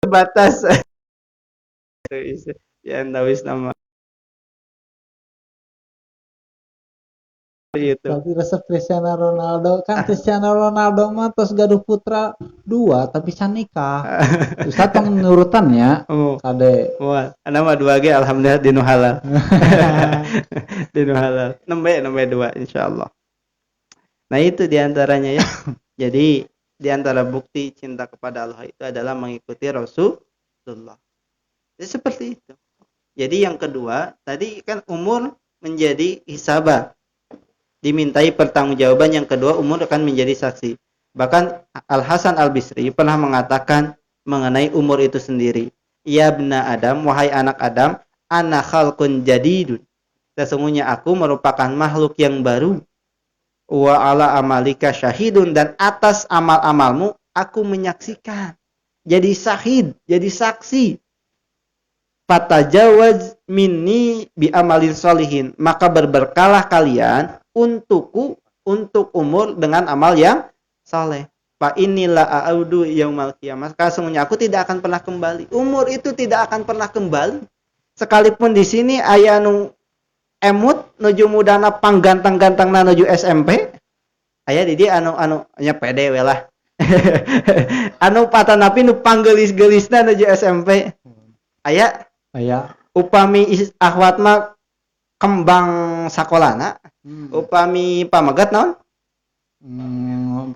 batas. Ya, wis nama gitu. Tapi resep Cristiano Ronaldo kan Cristiano Ronaldo mah terus gaduh putra 2 tapi can nikah. Ustaz penurutannya Oh, kade. wah, nama 2G alhamdulillah dinu halal. Dinu halal. Nembe 2 insyaallah. Nah, itu diantaranya ya. Jadi diantara bukti cinta kepada Allah itu adalah mengikuti Rasulullah. Jadi seperti itu. Jadi yang kedua, tadi kan umur menjadi hisabah. Dimintai pertanggungjawaban. Yang kedua, umur akan menjadi saksi. Bahkan Al-Hasan Al-Bisri pernah mengatakan mengenai umur itu sendiri. Ya bna Adam, wahai anak Adam, ana khalqun jadidun. Sesungguhnya aku merupakan makhluk yang baru. Wa ala amalika syahidun, dan atas amal-amalmu aku menyaksikan. Jadi syahid, jadi saksi. Fatajawaz minni bi amalin solihin, maka berberkalah kalian untukku, untuk umur dengan amal yang saleh. Fa inilah a'udu yaumal qiyamah, maka sesungguhnya aku tidak akan pernah kembali. Umur itu tidak akan pernah kembali. Sekalipun di sini aya nu emut nuju mudana panggantang-gantangna nuju SMP, aya di dia anu nya pede we lah. Anu patanapi nu panggelis-gelisna nuju SMP. Aya upami akhwat mah kembang sakolana, upami pamagat naon?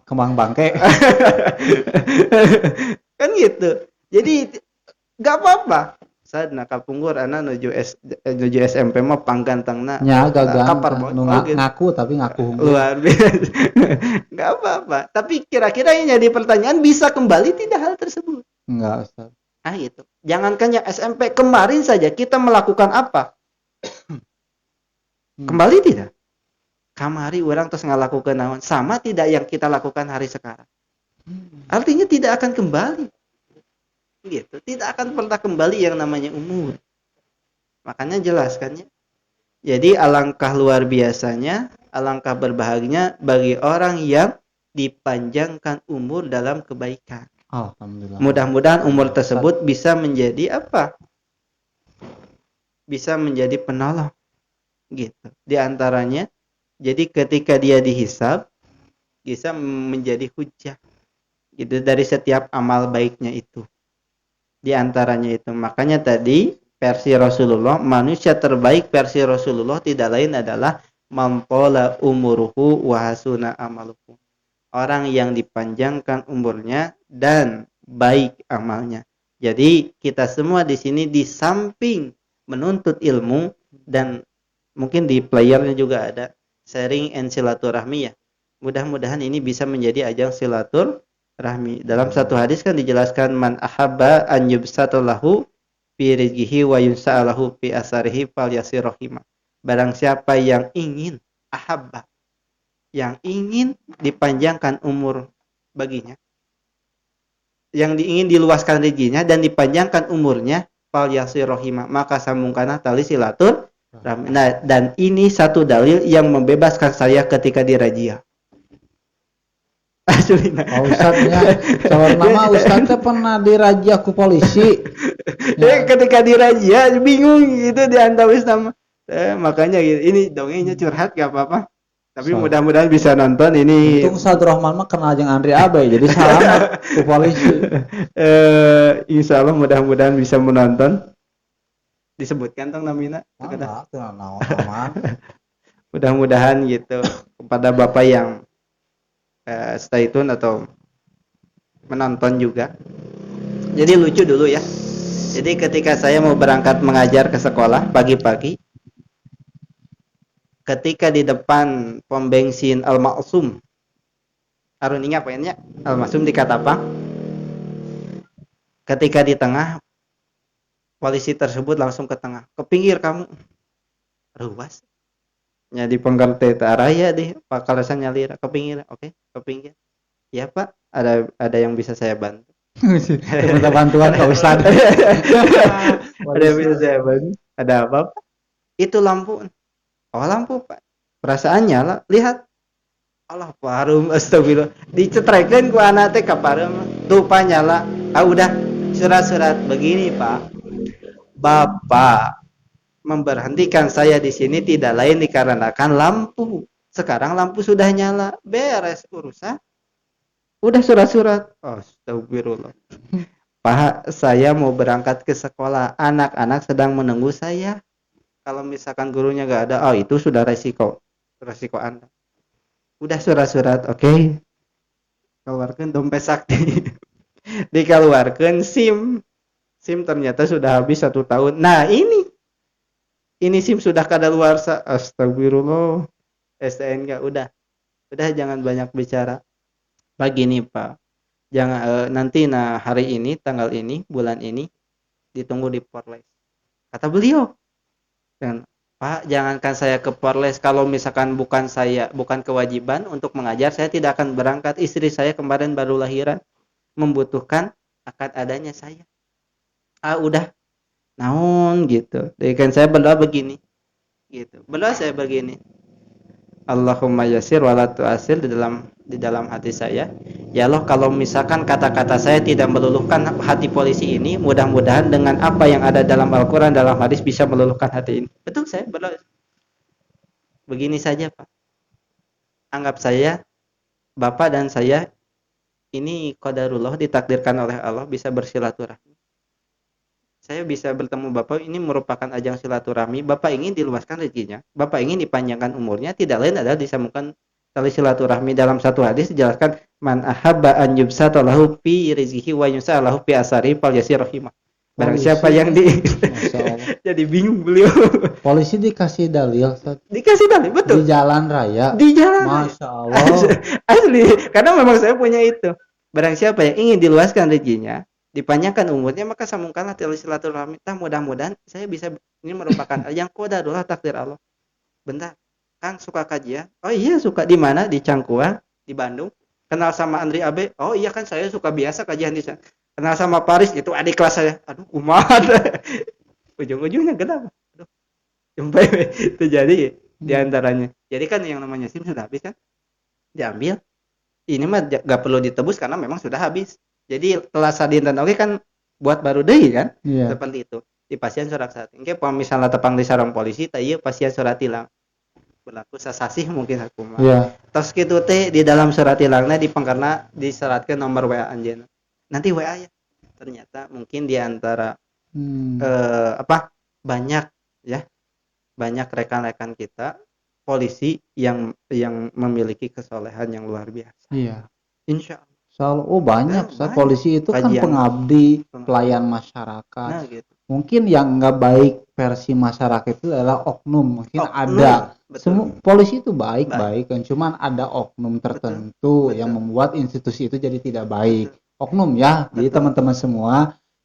Kembang bangke. Kan gitu. Jadi gak apa-apa. Saat nak kapunggur anak nuju SMP mah panggantangna. Nya gagang kapar nu ngaku tapi ngaku unggul. Luar biasa. Gak apa-apa. Tapi kira-kira yang jadi pertanyaan, bisa kembali tidak hal tersebut? Enggak, Ustaz. Ah gitu. Jangankan yang SMP, kemarin saja kita melakukan apa? Kembali tidak? Kamari orang terus ngalakukan naon, sama tidak yang kita lakukan hari sekarang? Artinya tidak akan kembali. Gitu. Tidak akan pernah kembali yang namanya umur. Makanya jelaskannya. Jadi alangkah luar biasanya, alangkah berbahagianya bagi orang yang dipanjangkan umur dalam kebaikan. Alhamdulillah. Mudah-mudahan umur tersebut bisa menjadi apa? Bisa menjadi penolong. Gitu. Di antaranya, jadi ketika dia dihisab, bisa menjadi hujah. Gitu, dari setiap amal baiknya itu. Di antaranya itu. Makanya tadi versi Rasulullah, manusia terbaik versi Rasulullah tidak lain adalah mampola umuruhu wa hasuna amaluhu. Orang yang dipanjangkan umurnya dan baik amalnya. Jadi kita semua di sini di samping menuntut ilmu, dan mungkin di playernya juga ada sharing and silaturahmi ya. Mudah-mudahan ini bisa menjadi ajang silaturahmi. Dalam satu hadis kan dijelaskan, man ahabba an yubsatalahu fi rizqihi wa yunsa'alahu fi asarihi falyasir rahimah. Barang siapa yang ingin ahabba, yang ingin dipanjangkan umur baginya, yang ingin diluaskan rezekinya dan dipanjangkan umurnya, falyasir rahimah, maka sambungkanlah tali silaturahmi. Nah, dan ini satu dalil yang membebaskan saya ketika di razia. Ustadznya, cawar nama Ustadznya pernah dirazia ku polisi. Ya. Ketika dirazia bingung gitu diantawis nama. Makanya gitu. Ini dongengnya curhat gak apa-apa. Tapi mudah-mudahan bisa nonton ini. Untung Ustadz Rahman mah kenal jeung Andri Abe, jadi selamat ku polisi. Insya Allah mudah-mudahan bisa menonton. Disebutkan tong namina. Mudah-mudahan gitu kepada Bapak yang stay tune atau menonton juga. Jadi lucu dulu ya. Jadi ketika saya mau berangkat mengajar ke sekolah pagi-pagi, ketika di depan pom bensin Al-Ma'sum, arun ingat poinnya Al-Ma'sum di Katapang, ketika di tengah, polisi tersebut langsung ke tengah, ke pinggir kamu, ruas. Nya di penggerti araya deh, Pak Kalasan nyalir ke pinggir, oke, ke pinggir. Ya Pak, ada yang bisa saya bantu. Minta bantuan Pak Ustadz. Ada yang bisa saya bantu. Ada apa Pak? Itu lampu. Oh lampu Pak. Perasaan nyala, lihat. Allah parum astagfirullah. Dicetrekeun ku anak teh ka pareum. Tuh Pak nyala. Ah udah surat-surat begini Pak. Bapak memberhentikan saya di sini tidak lain dikarenakan lampu. Sekarang lampu sudah nyala. Beres urusan. Udah surat-surat. Astagfirullah. Pak, saya mau berangkat ke sekolah. Anak-anak sedang menunggu saya. Kalau misalkan gurunya gak ada, oh itu sudah resiko. Resiko Anda. Udah surat-surat, oke. Keluarkan dompet sakti. Dikeluarkan SIM. SIM ternyata sudah habis 1 tahun. Nah ini SIM sudah kadaluarsa. Astagfirullah. STNK udah jangan banyak bicara. Begini Pak, jangan nanti hari ini, tanggal ini, bulan ini ditunggu di Porles. Kata beliau. Dan Pak, jangankan saya ke Porles, kalau misalkan bukan kewajiban untuk mengajar, saya tidak akan berangkat. Istri saya kemarin baru lahiran, membutuhkan akan adanya saya. Udah, naon gitu. Jadi kan saya berdoa begini, gitu. Berdoa saya begini. Allahumma yasir wala tu'asir di dalam hati saya. Ya Allah, kalau misalkan kata-kata saya tidak meluluhkan hati polisi ini, mudah-mudahan dengan apa yang ada dalam Al-Qur'an, dalam hadis bisa meluluhkan hati ini. Betul, saya berdoa. Begini saja, Pak. Anggap saya, Bapak dan saya ini qadarullah, ditakdirkan oleh Allah bisa bersilaturahmi. Saya bisa bertemu Bapak, ini merupakan ajang silaturahmi. Bapak ingin diluaskan rezekinya, Bapak ingin dipanjangkan umurnya, tidak lain adalah disambungkan tali silaturahmi. Dalam satu hadis dijelaskan, man ahabba an yubsata lahu fi rizqihi wa yunsa lahu fi asari falyasir rahimah. Barang siapa yang jadi bingung beliau. Polisi dikasih dalil, Dikasih dalil, betul. di jalan raya. Di jalan. Masya Allah. Asli, karena memang saya punya itu. Barang siapa yang ingin diluaskan rezekinya, dipanjangkan umurnya, maka sambungkanlah tali silaturahmi. Mudah-mudahan saya bisa, ini merupakan yang qadarullah, takdir Allah. Bentar, Kang suka kajian? Oh iya suka. Di mana? Di Cangkuang, di Bandung. Kenal sama Andri Abe? Oh iya kan saya suka biasa kajian di sana. Kenal sama Paris, itu adik kelas saya. Aduh kumaha. Ujung-ujungnya kenapa? Aduh, sampai terjadi di antaranya. Jadi kan yang namanya SIM sudah habis kan? Diambil. Ini mah gak perlu ditebus karena memang sudah habis. Jadi telah sadinten oke kan buat baru deui kan? Iya. Seperti itu. Di pasien surat saat. Engke misalnya tepang di sarang polisi, tah ieu pasien surat tilang. Berlaku sasasih mungkin aku mah. Iya. Tos kitu teh di dalam surat tilangna dipengkerna diseratkeun nomor WA anjeunna. Nanti WA ya. Ternyata mungkin di antara banyak ya. Banyak rekan-rekan kita polisi yang memiliki kesolehan yang luar biasa. Iya. Insya Allah. Oh banyak, Banyak. Polisi itu kan Kajian. pengabdi, pelayan masyarakat. Nah, gitu. Mungkin yang nggak baik versi masyarakat itu adalah oknum. Mungkin ada. Betul. Semua polisi itu baik-baik kan, cuman ada oknum tertentu Betul. yang membuat institusi itu jadi tidak baik. Betul. Oknum ya. Jadi Betul. teman-teman semua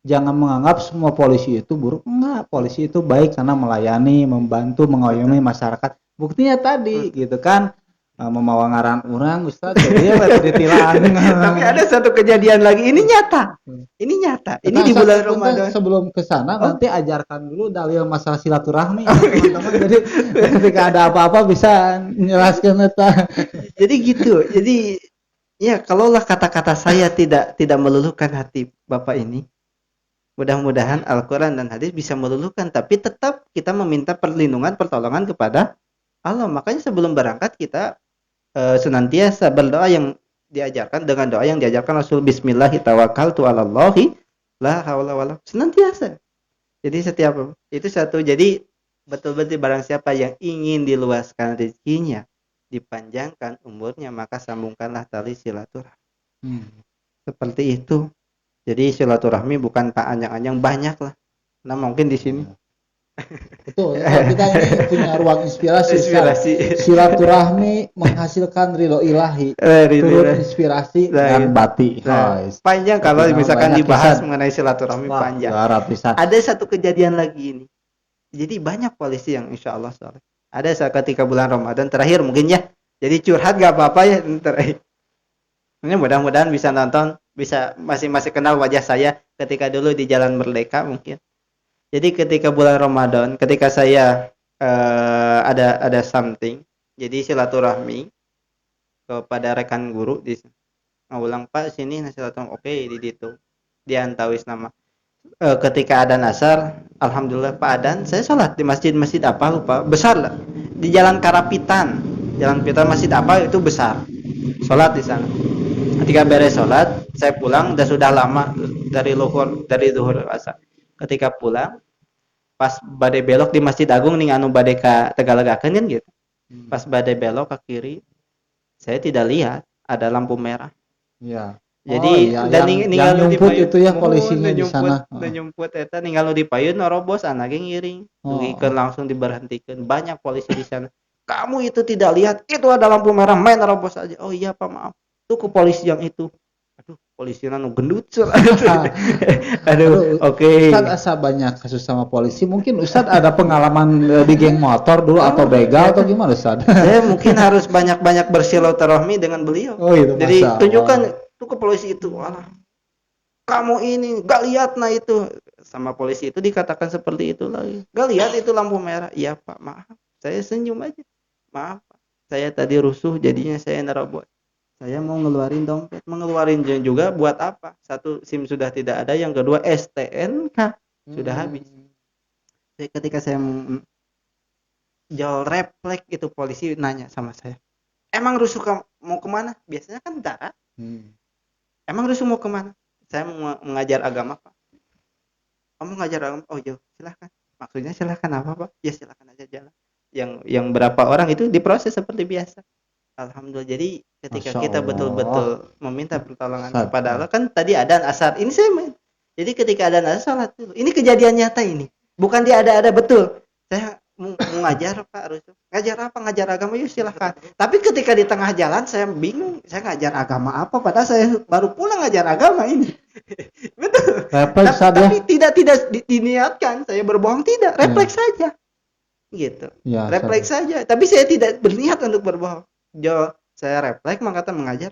jangan menganggap semua polisi itu buruk. Enggak, polisi itu baik karena melayani, membantu, mengayomi masyarakat. Buktinya tadi gitu kan. Memawangaran orang Ustaz jadi ditilang. Tapi ada satu kejadian lagi, ini nyata. Ini di bulan Ramadan. Sebelum ke sana nanti ajarkan dulu dalil masalah silaturahmi teman-teman. Jadi ketika ada apa-apa bisa menjelaskan eta. Jadi gitu. Jadi ya kalaulah kata-kata saya tidak meluluhkan hati Bapak ini, mudah-mudahan Al-Qur'an dan hadis bisa meluluhkan, tapi tetap kita meminta perlindungan, pertolongan kepada Allah. Makanya sebelum berangkat kita senantiasa berdoa yang diajarkan dengan doa yang diajarkan Rasul, bismillahi tawakkaltu 'alallahi la haula wala, senantiasa. Jadi setiap itu satu. Jadi betul-betul barang siapa yang ingin diluaskan rezekinya, dipanjangkan umurnya, maka sambungkanlah tali silaturahmi. Seperti itu. Jadi silaturahmi bukan panjang-panjang, banyak lah. Nah mungkin di sini betul, kita ini punya ruang inspirasi. Silaturahmi menghasilkan ridho ilahi, turut inspirasi dan bati. Panjang kalau misalkan dibahas mengenai silaturahmi panjang. Ada satu kejadian lagi ini. Jadi banyak polisi yang insya Allah soleh. Ada saat ketika bulan Ramadan terakhir mungkin ya. Jadi curhat gak apa-apa ya terakhir. Ini mudah-mudahan bisa nonton, bisa masih kenal wajah saya ketika dulu di Jalan Merdeka mungkin. Jadi ketika bulan Ramadan, ketika saya ada something, jadi silaturahmi, kepada rekan guru di ngulang, Pak sini nasihatnya oke di ditu diantawis nama. Ketika adzan asar, alhamdulillah Pak adzan, saya sholat di masjid apa lupa, besar lah di Jalan Karapitan, masjid apa itu besar, sholat di sana. Ketika beres sholat, saya pulang dan sudah lama dari zuhur asar. Ketika pulang, pas badai belok di Masjid Agung nih anu badai ka Tegalagakeun kan gitu. Pas badai belok ke kiri, saya tidak lihat ada lampu merah. Iya. Jadi iya, dan yang nyumput itu ya polisinya di sana. Da nyumput eta ninggal di payun nerobos anake ngiring. Dugikeun langsung diberhentikeun. Banyak polisi di sana. Kamu itu tidak lihat, itu ada lampu merah, main nerobos aja. Oh iya Pak, maaf. Itu ke polisi yang itu. Aduh, polisi nu gendut. Aduh, oke. Ustadz asa banyak kasus sama polisi. Mungkin Ustadz ada pengalaman di geng motor dulu atau begal atau gimana Ustadz? Saya mungkin harus banyak-banyak bersilaturahmi dengan beliau. Oh itu. Jadi tunjukkan tuh ke polisi itu, walah kamu ini gak lihat, nah itu sama polisi itu dikatakan seperti itu lagi, gak lihat itu lampu merah. Iya Pak, maaf, saya senyum aja, maaf Pak, saya tadi rusuh jadinya saya nerobos, saya mau ngeluarin dompet, mengeluarin juga buat apa, satu SIM sudah tidak ada, yang kedua STNK sudah habis. Jadi ketika saya jual refleks itu polisi nanya sama saya, emang rusuh mau kemana? Biasanya kan darat. Emang rusuh mau kemana? Saya mau mengajar agama Pak. Kamu mengajar agama? Oh jauh, silahkan. Maksudnya silahkan apa Pak? Ya silahkan aja jalan. Yang berapa orang itu diproses seperti biasa. Alhamdulillah. Jadi ketika kita betul-betul meminta pertolongan kepada Allah, kan tadi adzan asar. Ini saya main. Jadi ketika adzan asar salat dulu. Ini kejadian nyata ini. Bukan dia ada betul. Saya ngajar Pak rusuh. Ngajar apa? Ngajar agama, yuk silahkan. Tapi ketika di tengah jalan saya bingung, saya ngajar agama apa padahal saya baru pulang ngajar agama ini. Betul. Refleks tapi tidak diniatkan saya berbohong, tidak, refleks saja. Gitu. Ya, refleks saja. Tapi saya tidak berniat untuk berbohong. Saya refleks mengatakan mengajar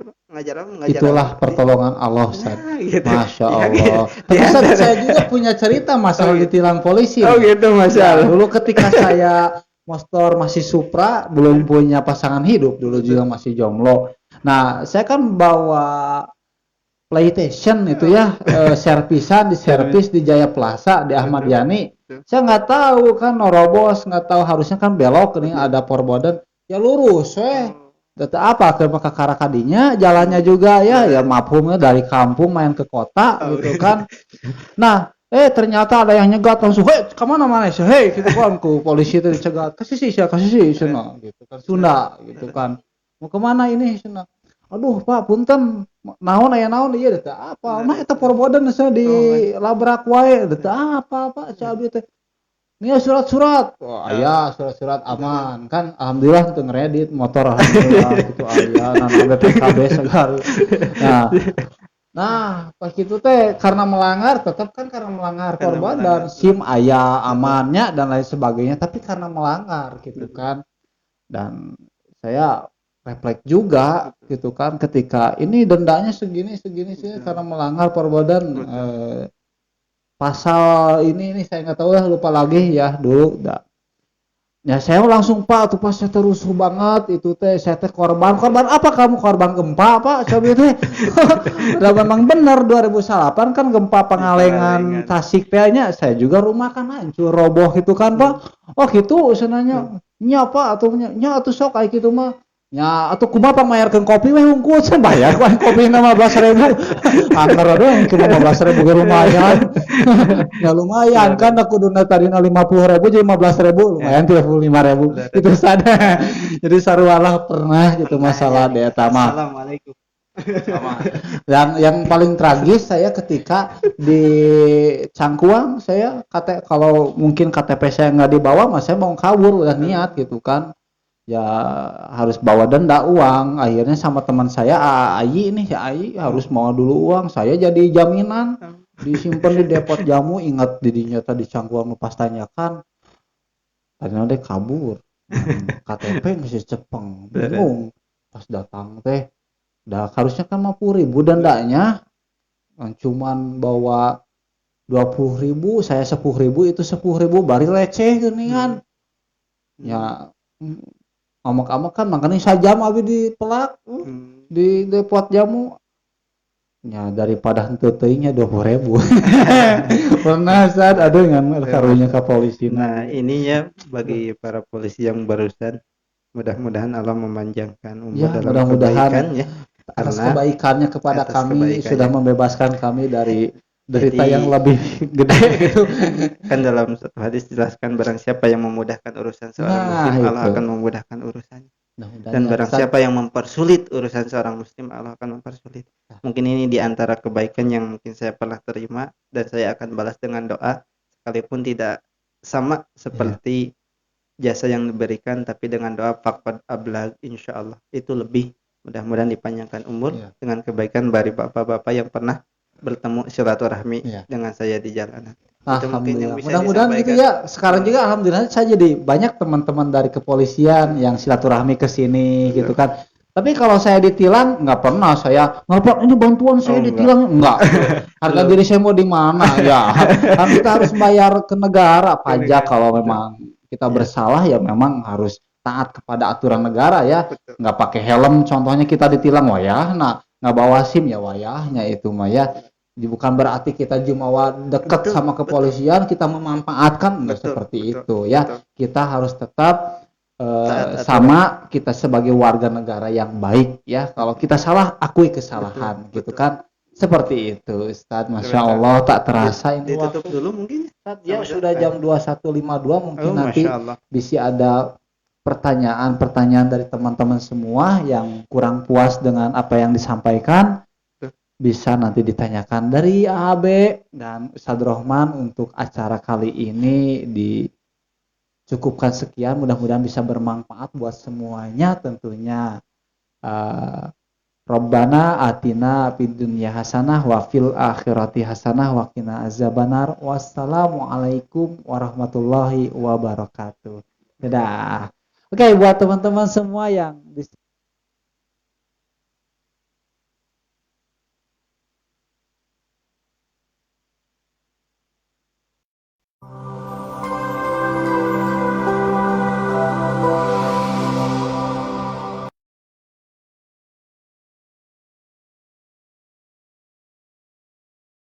itulah pertolongan Allah Ustaz. Gitu. Masya Allah. Tapi Ustaz, saya juga punya cerita masalah ditilang polisi. Oh gitu, Masya Allah. Dulu ketika saya motor masih Supra, belum punya pasangan hidup, dulu juga masih jomblo. Nah, saya kan bawa PlayStation itu ya, servisan di servis di Jaya Plaza di Ahmad Yani. Saya nggak tahu kan norobos, nggak tahu harusnya kan belok nih ada perbodan, ya lurus, Data apa ke kakara kadinya jalannya juga ya mafhumnya dari kampung main ke kota gitu kan. Nah, ternyata ada yang nyegat langsung, "Hei, kemana mana sih? Hei," gitu kan, ku polisi itu dicegat. Kasih sih sana gitu kan. Sunda gitu kan. Mau kemana ini sana? Aduh, Pak, punten. Naon aya naon ieu data apa? Nah eta perbodan saya di labrak wae data apa Pak cabi teh. Ini surat-surat, aya surat-surat aman kan, alhamdulillah untuk ngeredit motor alhamdulillah gitu aya nan BPKB segala. Nah pas gitu teh karena melanggar, tetap kan karena melanggar korban dan SIM aya amannya dan lain sebagainya, tapi karena melanggar gitu kan. Dan saya refleks juga gitu kan ketika ini dendanya segini sih karena melanggar perbuatan pasal ini saya nggak tahu lah, lupa lagi ya dulu. Ya saya langsung Pak tuh pas saya rusuh banget itu teh saya teh korban apa kamu korban gempa Pak coba teh. Udah memang benar 2008 kan gempa Pangalengan Tasik teh nya saya juga rumah kan hancur roboh gitu kan Pak. Oh gitu senanya nya Pak atuh sok kayak gitu mah. Ya, atau kumaha pamayarkeun kopi weh hungkul can bayar wae kopi 15.000. Angker doang cuma 15.000 ge lumayan. Ya lumayan kan aku duna tadina 50.000 jadi 15.000 lumayan 35.000. Itu sada. Jadi sarualah pernah gitu masalah di eta mah. Assalamualaikum. Yang paling tragis saya ketika di Cangkuang saya kalau mungkin KTP saya nggak dibawa mas saya mau kabur udah niat gitu kan. Ya harus bawa denda uang, akhirnya sama teman saya Ayi nih, Ayi harus bawa dulu uang, saya jadi jaminan disimpan di depot jamu. Ingat didinya tadi Cangkuang pas tanyakan tadi nanti kabur KTP masih cepeng, bingung pas datang teh harusnya kan 50.000 dendanya, cuman bawa 20.000, saya 10.000, itu 10.000 bari leceh geningan. Ya Ngamuk-ngamuk kan makanya sajam abi di pelak di depot jamu. Ya daripada henteu teuingnya 20.000. Pernah saat ada dengan karunya ke polisi. Nah, ini ya bagi para polisi yang barusan, mudah-mudahan Allah memanjangkan umur Ya, dalam mudah-mudahan kebaikan ya. atas Karena kebaikannya kepada atas kami kebaikannya. sudah membebaskan kami dari derita Jadi yang lebih gede gitu. kan dalam satu hadis dijelaskan barang siapa yang memudahkan urusan seorang Nah, muslim, Allah itu. akan memudahkan urusannya. Mudah-mudahan Dan ya, barang Ustaz. siapa yang mempersulit urusan seorang muslim, Allah akan mempersulit. Mungkin ini di antara kebaikan yang mungkin saya pernah terima dan saya akan balas dengan doa sekalipun tidak sama seperti jasa yang diberikan, tapi dengan doa faqad ablag insyaallah itu lebih. Mudah-mudahan dipanjangkan umur Iya. dengan kebaikan dari bapak-bapak yang pernah bertemu silaturahmi Iya. dengan saya di jalanan. Itu mungkin yang Alhamdulillah. bisa Mudah-mudahan gitu disampaikan. ya. Sekarang juga alhamdulillah saya jadi banyak teman-teman dari kepolisian yang silaturahmi ke sini gitu kan. Tapi kalau saya ditilang nggak pernah saya ngapa ini bantuan saya Oh, ditilang enggak. Harga diri saya mau di mana ya. Kan kita harus bayar ke negara pajak kalau memang kita bersalah ya memang harus taat kepada aturan negara ya. Betul. Nggak pakai helm contohnya kita ditilang wayah. Nah, nggak bawa SIM ya wayahnya itu mah ya. Bukan berarti kita jumawa dekat Betul, sama kepolisian kita memanfaatkan enggak Betul, seperti betul, itu ya. betul. Kita harus tetap Taat aturan. sama kita sebagai warga negara yang baik ya. Kalau kita salah akui kesalahan Betul, gitu betul. kan. Seperti itu Ustaz. Masya Sebentar. Allah tak terasa ini Ditutup waktu. dulu mungkin. Ustaz, ya Sama sudah Ustaz. jam 21.52 mungkin Oh, nanti Masya Allah. bisa ada pertanyaan-pertanyaan dari teman-teman semua yang kurang puas dengan apa yang disampaikan. Bisa nanti ditanyakan dari AB dan Ustadz Rohman untuk acara kali ini dicukupkan sekian. Mudah-mudahan bisa bermanfaat buat semuanya tentunya. Rabbana atina fid dunya hasanah wa fil akhirati hasanah wa qina azabannar. Wassalamualaikum warahmatullahi wabarakatuh. Dadah. Oke, buat teman-teman semua yang di